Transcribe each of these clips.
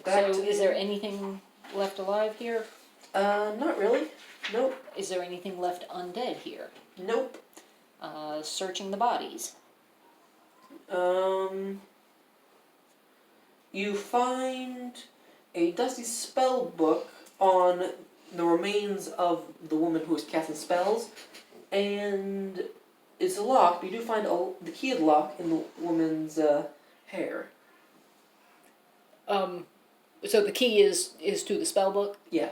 back to... So, is there anything left alive here? Not really. Nope. Is there anything left undead here? Nope. Searching the bodies. You find a dusty spell book on the remains of the woman who was casting spells, and it's locked, but you do find the key lock in the woman's hair. So the key is to the spell book? Yeah.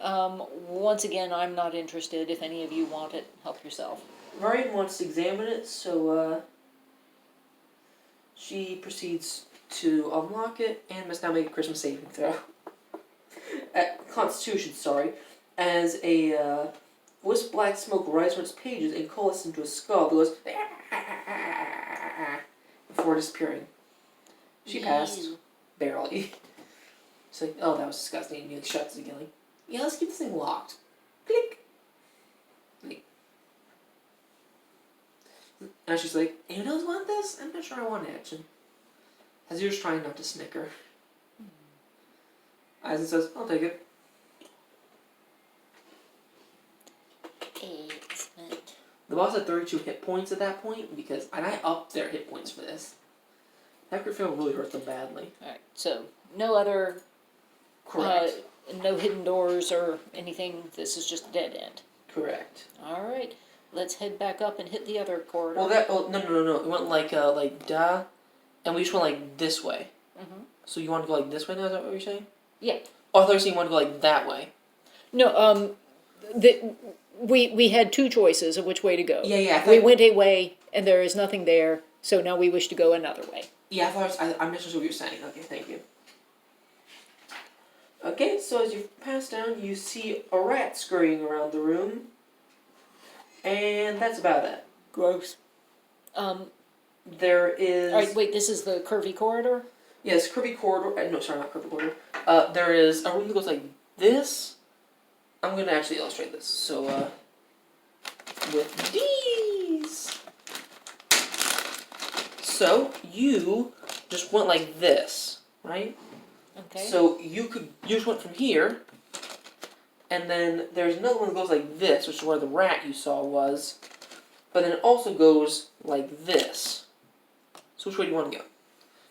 Once again, I'm not interested. If any of you want it, help yourself. Varian wants to examine it, so she proceeds to unlock it and must now make a Christmas saving throw. Constitution, sorry. As a wisp black smoke rises from its pages and coalesces into a skull that goes before disappearing. She passed. Barely. It's like, oh, that was disgusting. And you shuts again. Like, yeah, let's keep this thing locked. Click. Like, and she's like, anyone else want this? I'm not sure I want it. And Hazir's trying not to snicker. Eisen says, I'll take it. Excellent. The boss had 32 hit points at that point, because, and I upped their hit points for this. That crit fail really hurt them badly. Alright, so no other... Correct. No hidden doors or anything. This is just a dead end. Correct. Alright, let's head back up and hit the other corridor. Well, no. It went like da, and we just went like this way. Mm-hmm. So you want to go like this way now? Is that what you're saying? Yeah. Oh, I thought you were saying you want to go like that way. No, we had two choices of which way to go. Yeah. We went a way, and there is nothing there, so now we wish to go another way. Yeah, I misunderstood what you were saying. Okay, thank you. Okay, so as you pass down, you see a rat scurrying around the room. And that's about it. Gross. There is... Alright, wait, this is the curvy corridor? Yes, Curvy Corridor... no, sorry, not Curvy Corridor. There is a room that goes like this. I'm going to actually illustrate this. So, with these... So, you just went like this, right? Okay. So, you just went from here, and then there's another one that goes like this, which is where the rat you saw was, but then it also goes like this. So which way do you want to go?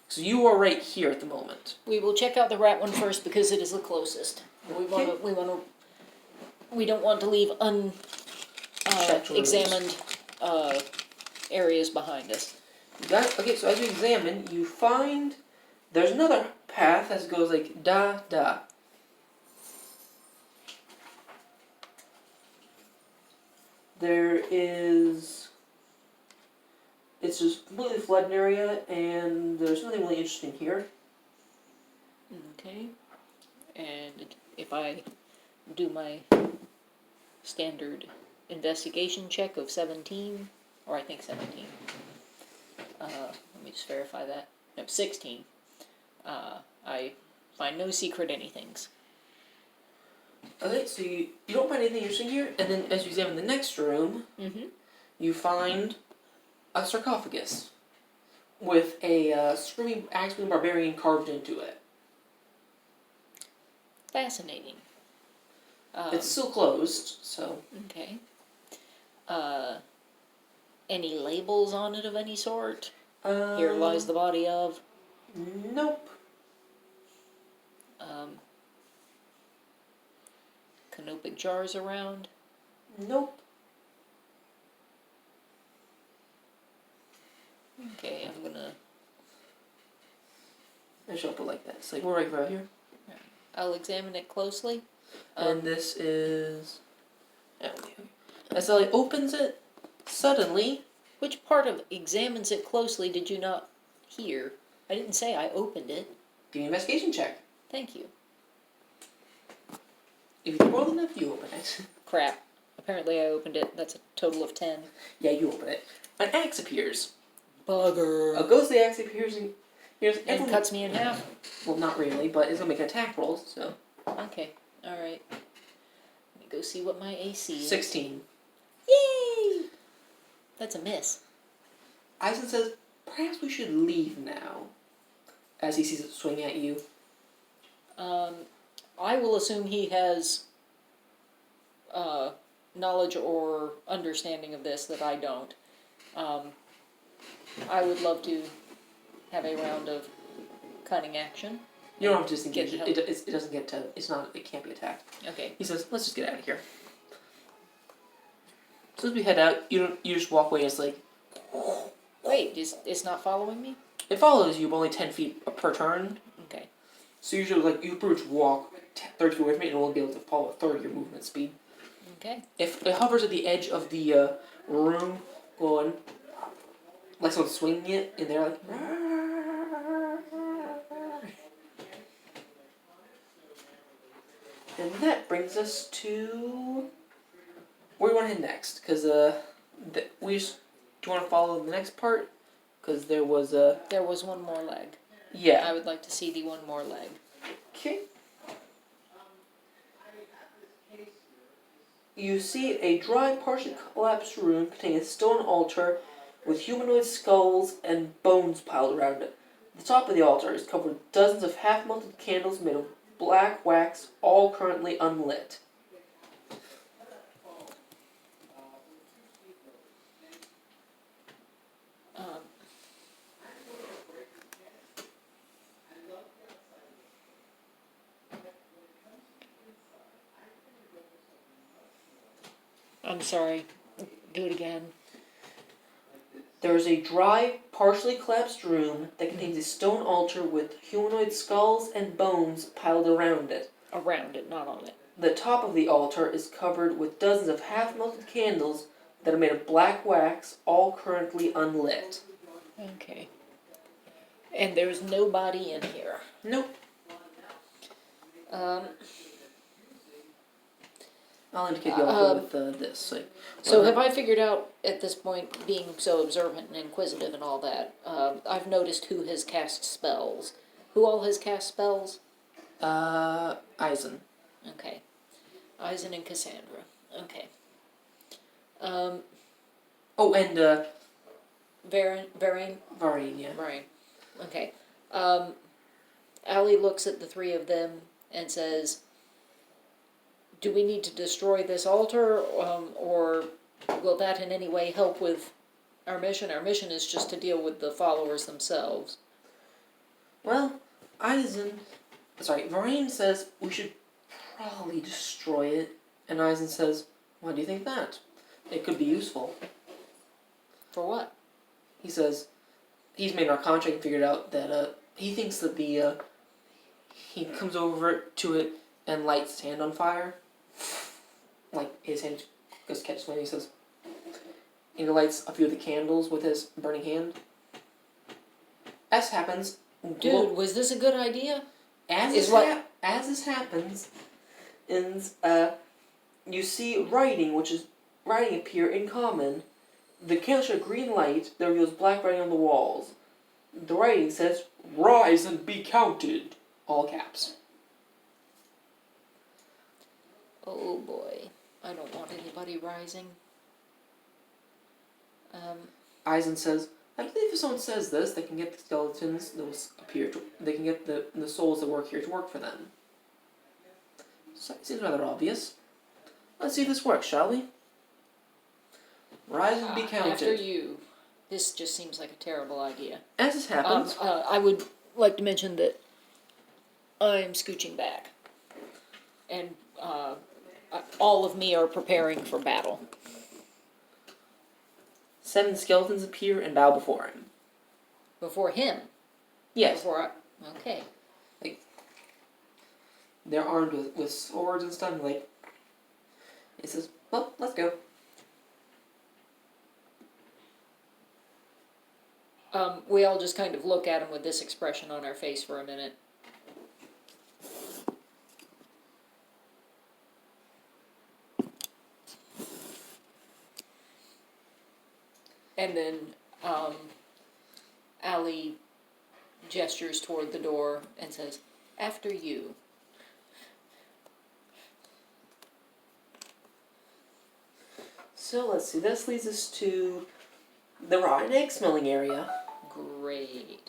So you are right here at the moment. We will check out the rat one first because it is the closest. Okay. We don't want to leave examined areas behind us. You got it? Okay, so as you examine, you find there's another path that goes like da. There is... It's just completely flooded area, and there's nothing really interesting here. Okay. And if I do my standard investigation check of 17, or I think 17, let me just verify that. No, 16. I find no secret anythings. Okay, so you don't find anything interesting here, and then as you examine the next room, you find a sarcophagus with a screaming axe-wielding barbarian carved into it. Fascinating. It's still closed, so... Okay. Any labels on it of any sort? Here lies the body of? Nope. Canopic jars around? Nope. Okay, I'm gonna... I should put it like that. It's like, we're right here. I'll examine it closely. And this is... As Ellie opens it, suddenly... Which part of examines it closely did you not hear? I didn't say I opened it. Give me an investigation check. Thank you. If you roll enough, you open it. Crap. Apparently I opened it. That's a total of 10. Yeah, you open it. An axe appears. Bugger. A ghostly axe appears and cuts me in half? Well, not really, but it's going to make an attack roll, so... Okay. Alright. Let me go see what my AC is. 16. Yay! That's a miss. Eisen says, perhaps we should leave now. As he sees it swing at you. I will assume he has knowledge or understanding of this that I don't. I would love to have a round of cunning action. You don't have to disengage Get it. It doesn't get to. It's not. It can't be attacked. Okay. He says, "Let's just get out of here." So as we head out, you just walk away. And it's like Wait, it's not following me? it follows you, but only 10 feet per turn. Okay. So usually, like you pretty much walk 30 feet away from it, and it won't be able to follow a third of your movement speed. Okay. If it hovers at the edge of the room, going like someone's swinging it, and they're like. And that brings us to where we want to head next, because we just do you want to follow the next part, because there was one more leg. yeah. I would like to see the one more leg. Okay. You see a dry, partially collapsed room containing a stone altar with humanoid skulls and bones piled around it. The top of the altar is covered with dozens of half-melted candles made of black wax, all currently unlit. I'm sorry. Do it again. There is a dry, partially collapsed room that contains a stone altar with humanoid skulls and bones piled around it. Around it, not on it. The top of the altar is covered with dozens of half-melted candles that are made of black wax, all currently unlit. Okay. And there's nobody in here. Nope. I'll indicate the altar with this. So have I figured out at this point, being so observant and inquisitive and all that, I've noticed who has cast spells. Who all has cast spells? Eisen. Okay. Eisen and Cassandra. Okay. Oh, and Varine? Varine, yeah. Varine. Okay. Allie looks at the three of them and says, do we need to destroy this altar, or will that in any way help with our mission? Our mission is just to deal with the followers themselves. Well, Varine says we should probably destroy it, and Eisen says, why do you think that? It could be useful. For what? He says, he's made our contract and figured out that, he thinks that he comes over to it and lights his hand on fire. Like, his hand just catches flame, he says, and he lights a few of the candles with his burning hand. As happens... Dude, was this a good idea? As this happens, you see writing appear in common. The candles show green light that reveals black writing on the walls. The writing says, "Rise and be counted," all caps. Oh boy, I don't want anybody rising. Eisen says, I believe if someone says this, they can get the skeletons that appear to, they can get the souls that work here to work for them. So it seems rather obvious. Let's see if this works, shall we? Rise and be counted. After you. This just seems like a terrible idea. As this happens... I would like to mention that I'm scooching back. And all of me are preparing for battle. 7 skeletons appear and bow before him. Before him? Yes. Okay. They're armed with swords and stuff, and he says, well, let's go. We all just kind of look at him with this expression on our face for a minute. And then Allie gestures toward the door and says, after you. So let's see, this leads us to the rotten egg smelling area. Great.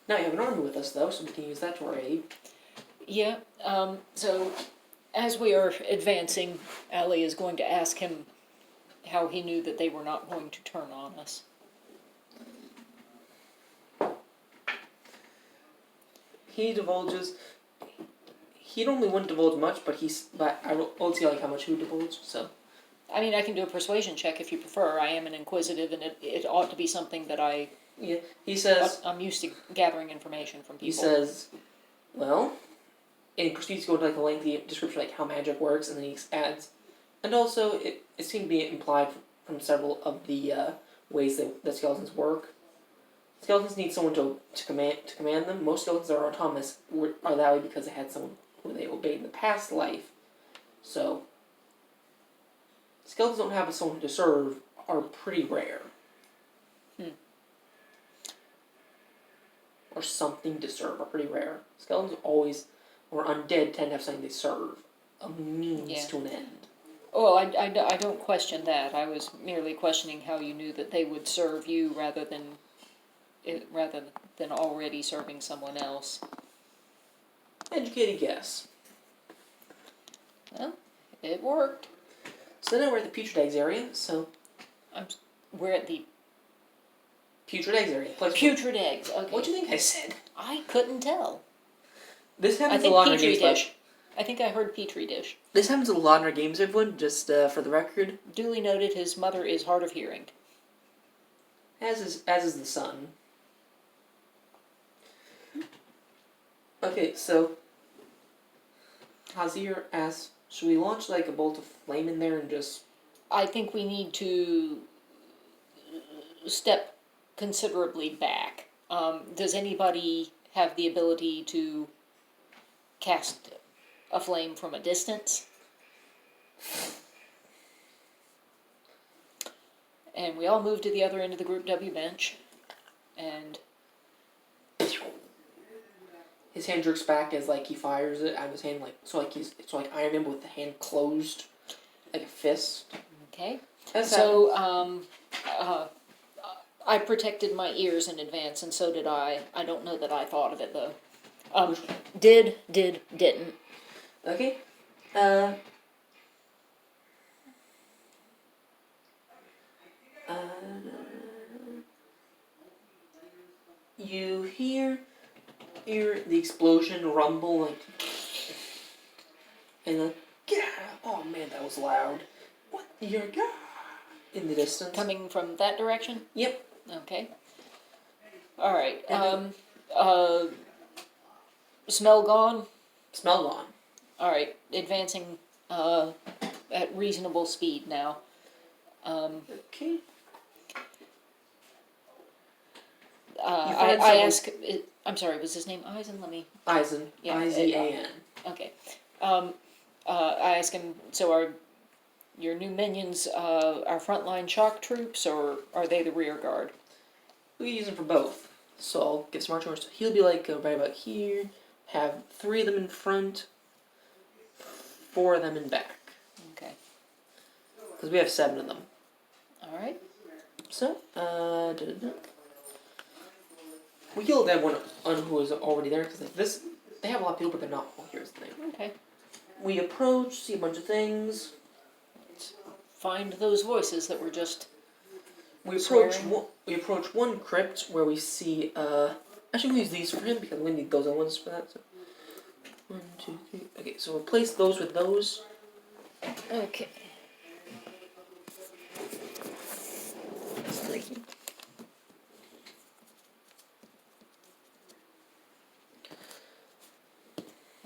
Now you have an army with us though, so we can use that to our aid. Yeah, so as we are advancing, Allie is going to ask him how he knew that they were not going to turn on us. He divulges. He normally wouldn't divulge much, but I won't see like how much he would divulge. So I mean, I can do a persuasion check if you prefer. I am an inquisitive, and it ought to be something that yeah, he says. I'm used to gathering information from people. He says, well, and he proceeds to go into like a lengthy description of like how magic works, and then he adds, and also it seemed to be implied from several of the ways that skeletons work. Skeletons need someone to command them. Most skeletons that are autonomous are that way because they had someone who they obeyed in the past life. So skeletons don't have someone to serve are pretty rare. Or something to serve are pretty rare. Skeletons always, or undead, tend to have something they serve. A means to an end. Oh, I don't question that. I was merely questioning how you knew that they would serve you rather than already serving someone else. Educated guess. Well, it worked. So now we're at the putrid eggs area, so... We're at the... Putrid eggs area. Putrid eggs, okay. What do you think I said? I couldn't tell. This happens a lot in our games. Dish. I think I heard Petri dish. This happens a lot in our games, everyone, just for the record. Duly noted, his mother is hard of hearing. As is the son. Okay, so... Hazir asks, should we launch like a bolt of flame in there and just... I think we need to step considerably back. Does anybody have the ability to cast a flame from a distance? And we all move to the other end of the Group W bench, and... His hand jerks back as like he fires it out of his hand, it's like Iron Man with the hand closed, like a fist. Okay. That's I protected my ears in advance, and so did I. I don't know that I thought of it though. Didn't. Okay. You hear the explosion rumble, like, and oh man, that was loud. What? You're in the distance. Coming from that direction? Yep. Okay. Alright, smell gone? Smell gone. Alright, advancing, at reasonable speed now. Okay. I ask, I'm sorry, was his name Eisen? Eisen. Yeah, I-Z-A-N. Okay. I ask him, so are your new minions our frontline shock troops, or are they the rear guard? We can use them for both. So I'll give some marching orders. So he'll be like right about here, have 3 of them in front, 4 of them in back. Okay. Because we have 7 of them. Alright. So, we killed everyone who was already there, because they have a lot of people, but they're not all here is the thing. Okay. We approach, see a bunch of things. Find those voices that were just We approach one crypt where we see, actually we'll use these for him, because we need those other ones for that, so. 1, 2, 3, okay, so replace those with those. Okay.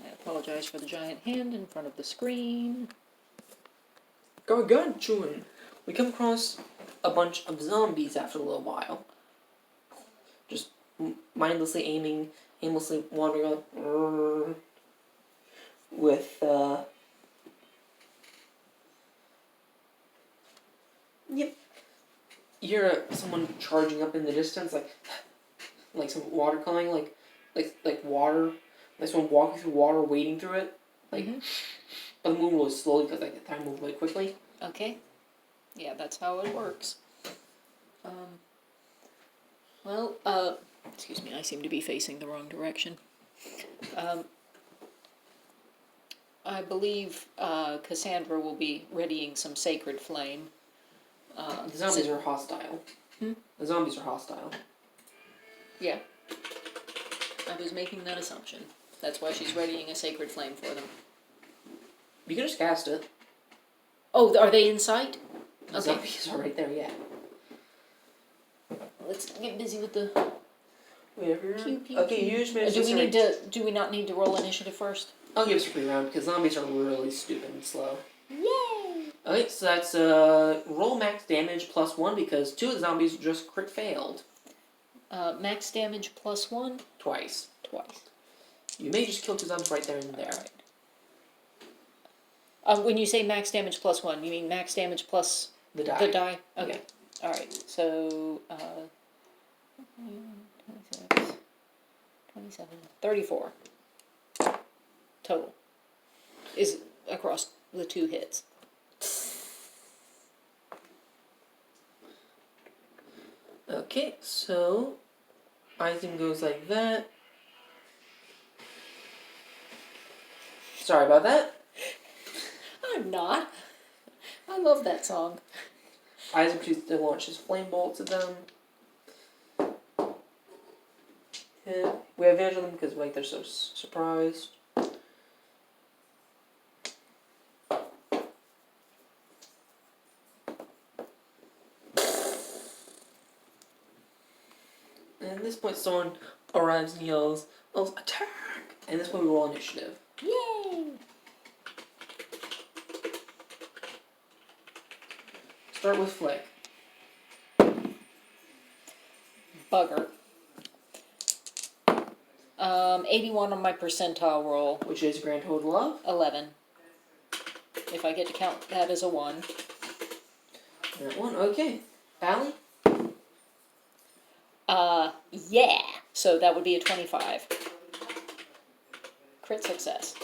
I apologize for the giant hand in front of the screen. Gargantuan! We come across a bunch of zombies after a little while. Just mindlessly aimlessly wandering on. With, Yep. You hear someone charging up in the distance, like some water coming, like water, like someone walking through water, wading through it, like, but moving really slowly because like the time moves really quickly. Okay. Yeah, that's how it works. Excuse me, I seem to be facing the wrong direction. I believe Cassandra will be readying some sacred flame. The zombies are hostile. Hmm? The zombies are hostile. Yeah. I was making that assumption. That's why she's readying a sacred flame for them. You can just cast it. Oh, are they in sight? The Okay. zombies are right there, yeah. Let's get busy with the Whatever. pew, pew, Okay, pew. you just managed Do we not need to roll initiative first? I'll give us a free round because zombies are really stupid and slow. Yay! Okay, so that's roll max damage +1 because 2 of the zombies just crit failed. Max damage +1? Twice. Twice. You may just kill 2 zombies right there and there. Alright. When you say max damage +1, you mean max damage plus The die. the die? Okay. Yeah. Alright, so 26, 27, 34 total is across the 2 hits. Okay, so Eisen goes like that. Sorry about that. I'm not. I love that song. Eisen proceeds to launch his flame bolts at them. Yeah, we have advantage on them because they're so surprised. And at this point, someone arrives and yells, "Oh, attack!" And this point, we roll initiative. Yay! Start with Flick. Bugger. 81 on my percentile roll. Which is a grand total of? 11. If I get to count that as a 1. That one, okay. Allie? Yeah! So that would be a 25. Crit success.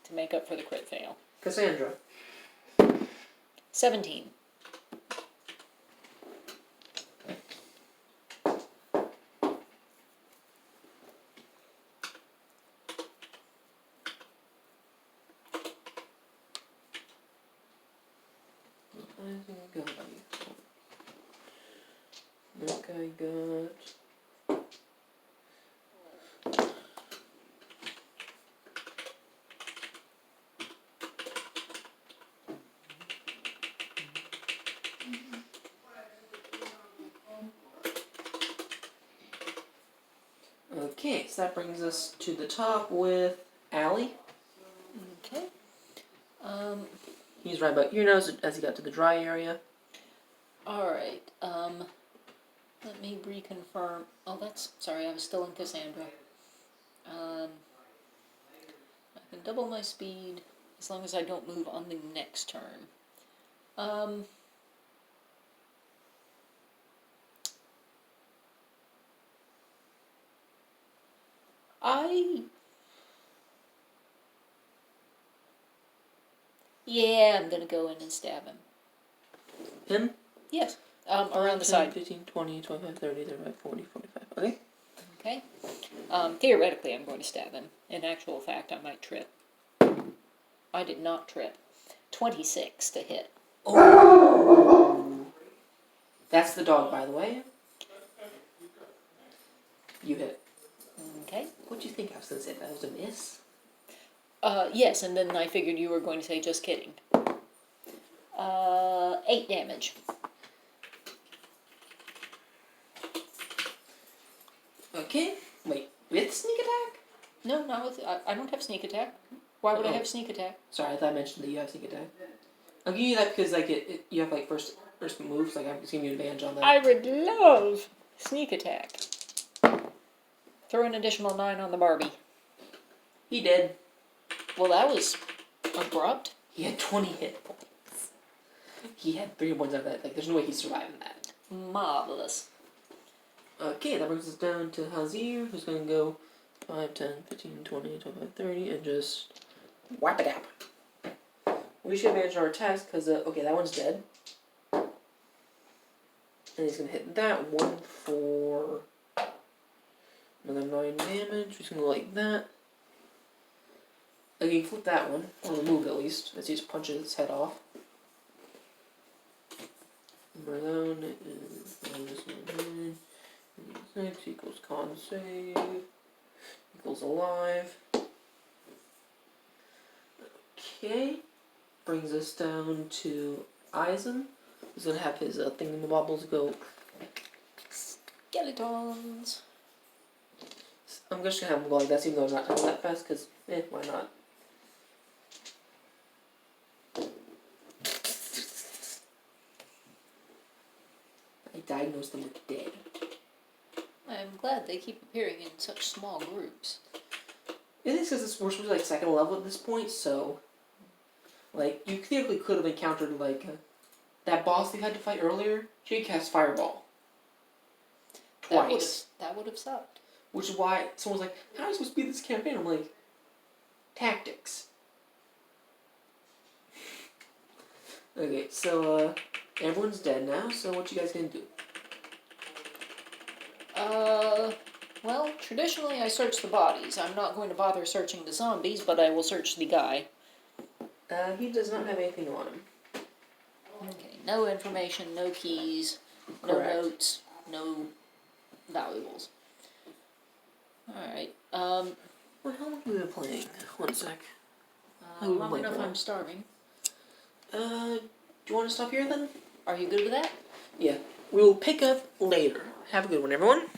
To make up for the crit fail. Cassandra? 17. That guy got... Okay, so that brings us to the top with Allie. Okay. He's right about your nose as he got to the dry area. Alright, let me reconfirm. Oh, sorry, I was still in Cassandra. I can double my speed as long as I don't move on the next turn. Yeah, I'm gonna go in and stab him. Him? Yes. Around the side. 15, 20, 25, 30, 35, 40, 45. Okay. Okay. Theoretically, I'm going to stab him. In actual fact, I might trip. I did not trip. 26 to hit. Oh! That's the dog, by the way. You hit. Okay. What'd you think I was going to say? That was a miss? Yes, and then I figured you were going to say just kidding. 8 damage. Okay. Wait, with sneak attack? No, not with. I don't have sneak attack. Why would I have sneak attack? Sorry, I thought I mentioned that you have sneak attack. I'll give you that because you have first moves. I'm just giving you advantage on that. I would love sneak attack. Throw an additional 9 on the Barbie. He did. Well, that was abrupt. He had 20 hit points. He had 3 points out of that. There's no way he's surviving that. Marvelous. Okay, that brings us down to Hazir, who's going to go 5, 10, 15, 20, 25, 30, and just whap it up. We should advantage our attacks, because, okay, that one's dead. And he's going to hit that one for another 9 damage. He's going to go like that. Okay, you flip that one, or remove it at least, as he just punches its head off. Number zone is -1 6 equals con save equals alive. Okay, brings us down to Eisen. He's gonna have his thingamabobbles go. Skeletons. I'm just gonna have him go like that, even though I'm not going that fast, because, why not? I diagnosed them with dead. I'm glad they keep appearing in such small groups. It is because we're supposed to be like second level at this point, so like you theoretically could have encountered like that boss they had to fight earlier. She cast Fireball twice. That would have sucked. Which is why someone's like, "How are you supposed to beat this campaign?" I'm like, "Tactics." Okay, so everyone's dead now. So what you guys gonna do? Well, traditionally I search the bodies. I'm not going to bother searching the zombies, but I will search the guy. He does not have anything on him. Okay, no information, no keys, Correct. no notes, no valuables. Alright, Well, how long have we been playing? 1 sec. long enough I'm starving. Do you want to stop here then? Are you good with that? Yeah. We will pick up later. Have a good one, everyone.